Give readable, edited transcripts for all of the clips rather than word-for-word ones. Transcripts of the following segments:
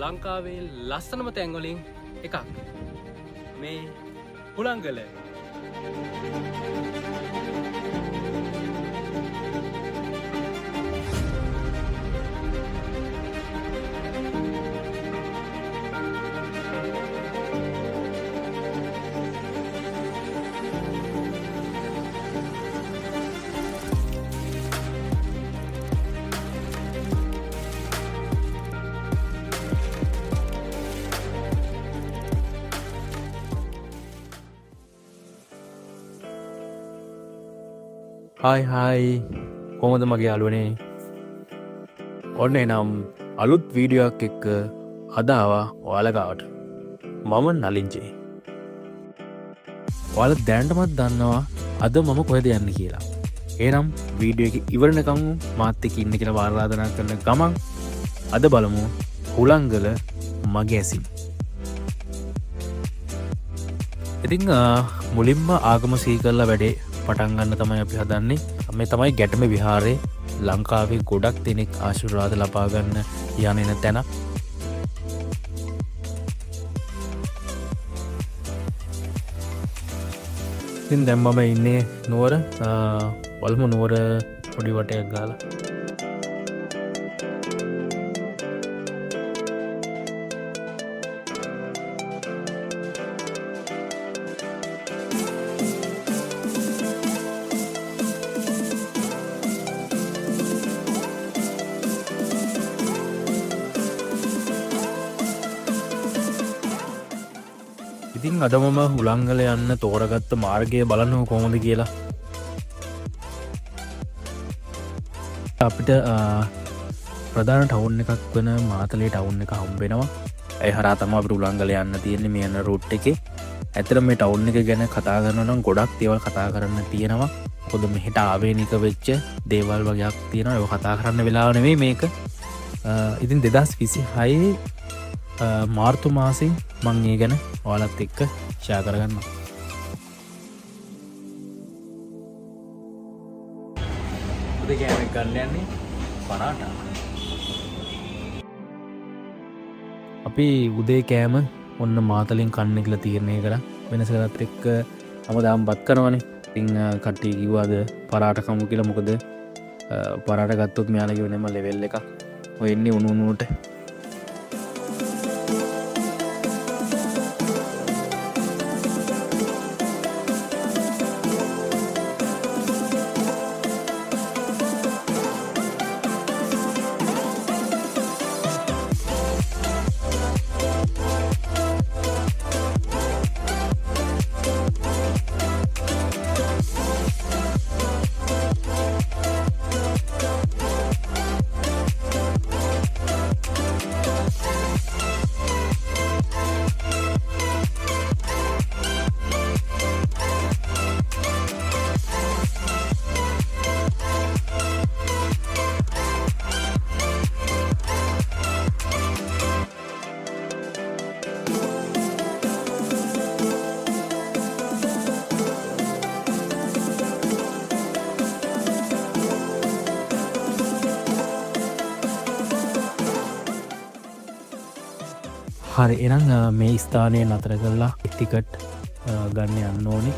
ලංකාවේ ලස්සනම තැන්වලින් එකක් මේ හුළංගල. හායි කොහොමද මගේ යාළුවනේ? ඔන්න එනම් අලුත් වීඩියෝයක් එක්ක අද ආවා ඔයාලා ගාවට. මම නලින්ජේ. ඔයාලා දැනටමත් දන්නවා අද මම කොහෙද යන්නේ කියලා. එහෙනම් වීඩියෝ එක ඉවරනකම් මාත් එක්ක ඉන්න කියලා ආරාධනා කරන ගමන් අද බලමු හුළංගල මගේ ඇසින්. ඉතින් මුලින්ම ආගම සිහි කරලා වැඩේ පටන් ගන්න තමයි අපි හදන්නේ. මේ තමයි ගැටම විහාරේ. ලංකාවේ ගොඩක් දෙනෙක් ආශිර්වාද ලබා ගන්න යන තැන. ඉතින් දැන් මම ඉන්නේ නුවර. වල්ම නුවර පොඩි වටයක් ගාලා. ඉතින් අද මම හුළංගල යන්න තෝරගත්ත මාර්ගය බලන්නව කොහොමද කියලා. අපිට ප්‍රධාන ටවුන් එකක් වන මාතලේ ටවුන් එක හම්බෙනවා. ඒ හරහා තමයි අපිට හුළංගල යන්න තියෙන්නේ මේ යන රූට් එකේ. ඇත්තට මේ ටවුන් එක ගැන කතා කරනවා නම් ගොඩක් දේවල් කතා කරන්න තියෙනවා. මොකද මෙහෙට ආවේනික වෙච්ච දේවල් වගේක් තියෙනවා. ඒක කතා කරන්න වෙලාව නෙවෙයි මේක. ඉතින් 2026 මාර්තු මාසින් මං ඒ ගැන ඔයාලත් එක්ක ෂෙයා කරගන්න. උදේ කෑමක් ගන්න යන්නේ පරාටා. අපි උදේ කෑම ඔන්න මාතලෙන් කන්න කියලා තීරණය කරා. වෙනස කරත් එක්ක හැමදාම බත් කරනවනේ. ඉතින් කට්ටිය කිව්වාද පරාට කමු කියලා. මොකද පරාට ගත්තොත් මෙයාලගේ වෙනම ලෙවල් එකක්. ඔය එන්නේ උණු උණුට. හරි එනම් මේ ස්ථානය නතර කරලා ටිකට් ගන්න යන්න ඕනේ.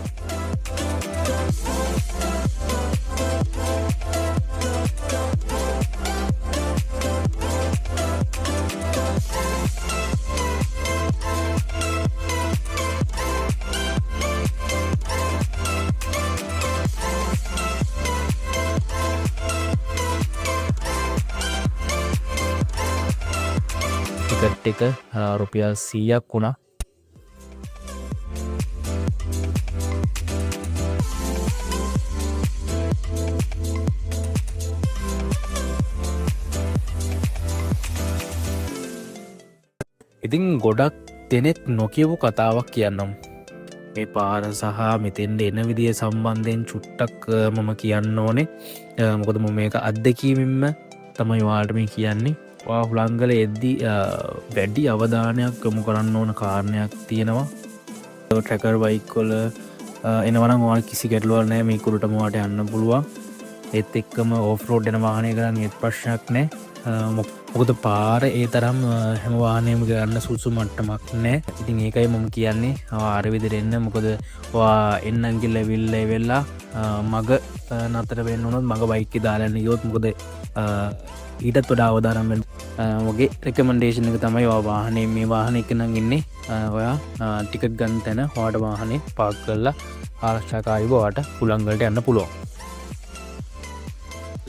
ටිකට් එක රුපියල් 100ක් වුණා. ඉතින් ගොඩක් දෙනෙක් නොකියපු කතාවක් කියන්නම්. මේ පාර සහ මෙතෙන්ට එන විදිය සම්බන්ධයෙන් චුට්ටක් මම කියන්න ඕනේ. මොකද මම මේක අත්දැකීමෙන්ම තමයි ඔයාලට මේ කියන්නේ. හුළංගල එද්දි වැඩි අවධානයක් යොමු කරන්න ඕන කාරණයක් තියෙනවා. ට්‍රැකර් බයික්වල එනවනම් ඔයාලා කිසි ගැටලුවක් නැහැ. මේ කුරුටම ඔයාලට යන්න පුළුවන්. ඒත් එක්කම ඕෆ් රෝඩ් යන වාහනය කරන් ඒත් ප්‍රශ්නයක් නැහැ. මොකද පාර ඒ තරම් හැම වාහනයම ගන්න සුසු මට්ටමක් නෑ. ඉතින් ඒකයි මම කියන්නේ ආරවිදිර එන්න. මොකද එන්නන්ගිල් ඇවිල්ල වෙල්ලා මග නතර වෙන්න නොත් මඟ බයික්කි දාලන්න යොත් මොකද ඊටත් වඩා අවධාරම්ෙන් වගේ රෙකමන්ඩේෂන එක තමයි වාහනේ මේ වාහන එක නං ඉන්නේ ඔයා ටිකට් ගන් තැන හවාට වාහනේ පාක් කරලා ආරක්ෂාකායිබවාට පුළන්ගලට යන්න පුළුවන්.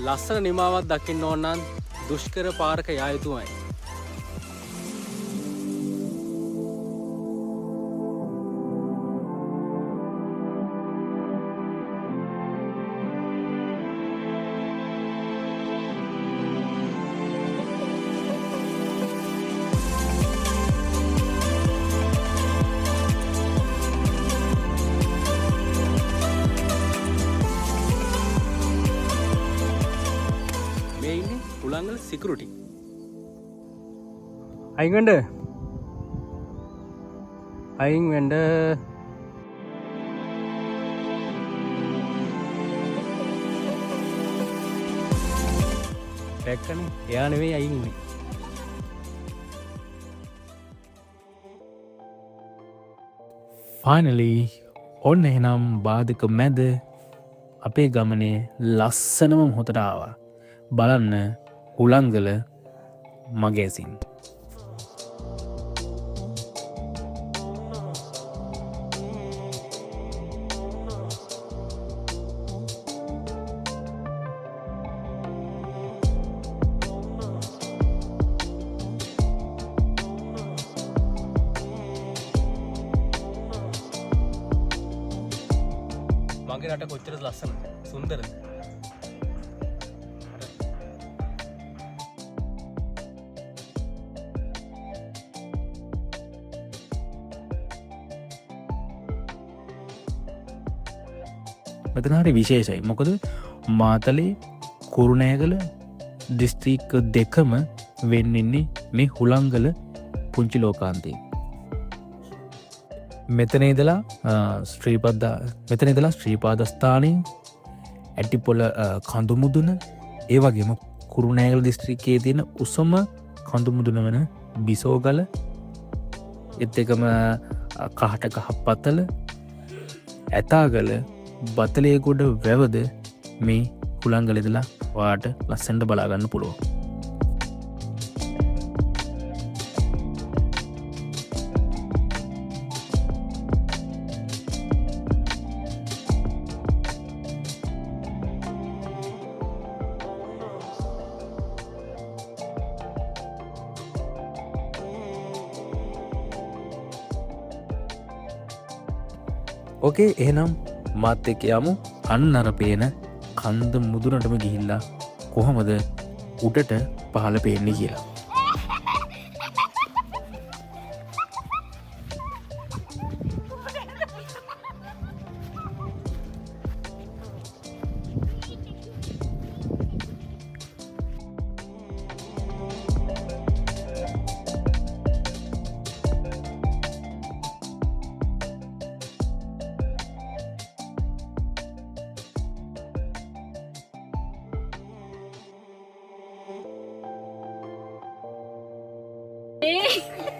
ලස්සන නිමාවත් දකින්න ඕන්නන් දුෂ්කර පාරක යායුතුමයි. පුළන්ගල සිකරුටි අයිගඩ අයින් වැඩ පැක්කන එයානවේ අයින්නේ ෆයිනලි ඔන්න එනම් බාධක මැද අපේ ගමනේ ලස්සනම හොතටාවා බලන්න හුළංගල මගේසින්. මගේ රට කොච්චර ලස්සන සුන්දරද. මෙතනහරි විශේෂයි. මොකද මාතලේ කුරුණෑගල දිස්ත්‍රික්ක දෙකම වෙන්නන්නේ මේ හුළංගල පුංචි ලෝකාන්තේ. මෙතනේදලා ශ්‍රීපාදස්ථානය ඇටිපොල කඳුමුදුන ඒ වගේම කුරුණෑගල දිස්ත්‍රික්කයේ තියෙන උසම කඳුමුදුන වන බිසෝගල එත් එකම කහට කහප්පතල ඇතාගල බතලයගොඩ වැවද මේ හුළංගලෙදලා වාට ලස්සන්ට බලාගන්න පුළුව. ඕකේ එහෙනම් මාත් එක්ක යමු අන්න අර පේන කන්ද මුදුනටම ගිහිල්ලා කොහොමද උඩට පහළ පේන්නේ කියලා.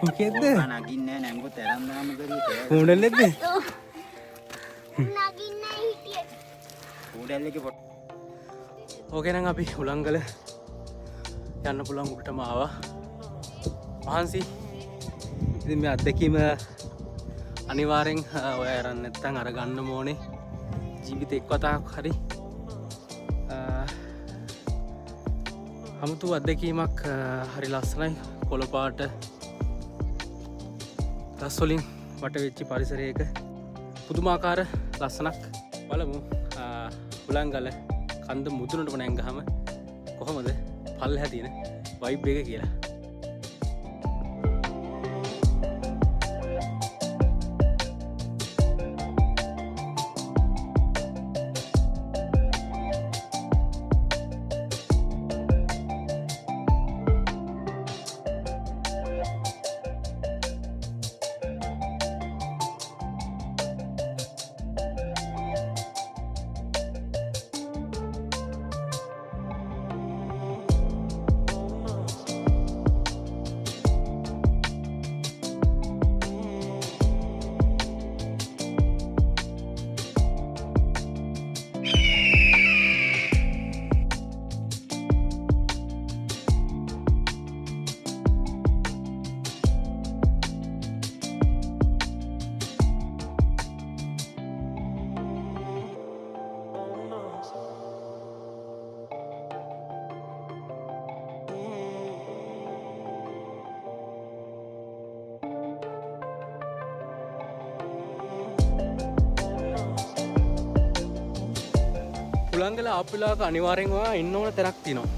මොකෙද්ද? නගින්නේ නැංගු තරම්දාම කරේ. උඩල්ලෙද්ද? නගින්නේ හිටියේ. උඩල්ලේගේ පොට. ඕකේ නම් අපි හුළංගල යන්න පුළුවන් උඩටම ආවා. මහන්සි. ඉතින් මේ අත්දැකීම අනිවාර්යෙන් ඔය අරන් නැත්තම් අර ගන්න ඕනේ. ජීවිතේ එක් වතාවක් හරි. අමුතු අත්දැකීමක් හරි ලස්සනයි. කොළ පාට රස්වලින් වට වෙච්චි පරිසරයක පුදුමාකාර ලස්සනක්. බලමු හුළංගල කන්ද මුදුනට නැංගහම කොහොමද පල්ලෙහා තියෙන වයිබ් එක කියලා. උලංගල ආපිලාක අනිවාර්යෙන්ම ඉන්න ඕන තැනක් තියෙනවා.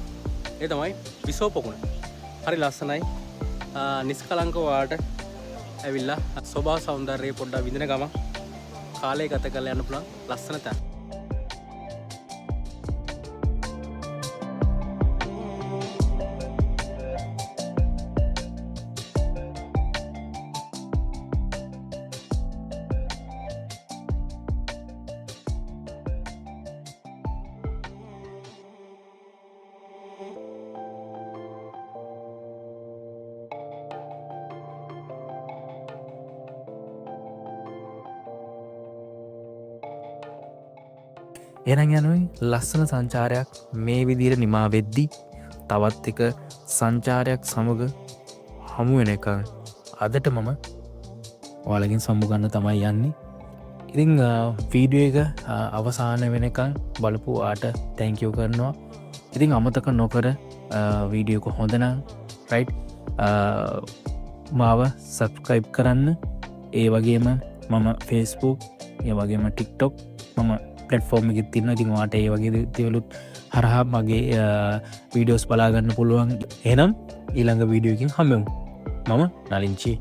ඒ තමයි විසෝ පොකුණ. හරි ලස්සනයි. නිස්කලංක වාට ඇවිල්ලා ස්වභාව සෞන්දර්යය පොඩ්ඩක් විඳින ගමන් කාලය ගත කරලා යන්න පුළුවන් ලස්සන තැන. එනං යනුයි ලස්සන සංචාරයක් මේ විදිර නිමා වෙද්දි තවත් එක සංචාරයක් සමග හමුවෙන එක අදට මම ඔයාලකින් සම්මුගන්න තමයි යන්නේ. ඉතිං වීඩියෝ එක අවසාන වෙනකං බලපු ආට තැංකයෝ කරනවා. ඉතිං අමතක නොකර වීඩියෝක හොඳනම් රයිට් මාව සබස්ක්‍රයිබ් කරන්න. ඒ වගේම මම ෆේස්බුක් ඒ වගේම ටික්ටොක් මම පලටෆෝර්ම් එකත් තින්න. ඉතින් වාට ඒ වගේ තිවලුත් හරහා මගේ වීඩියෝස් බලාගන්න පුළුවන්. එනම් ඊළඟ වීඩියෝකින් හමමු. මම නලින්චි.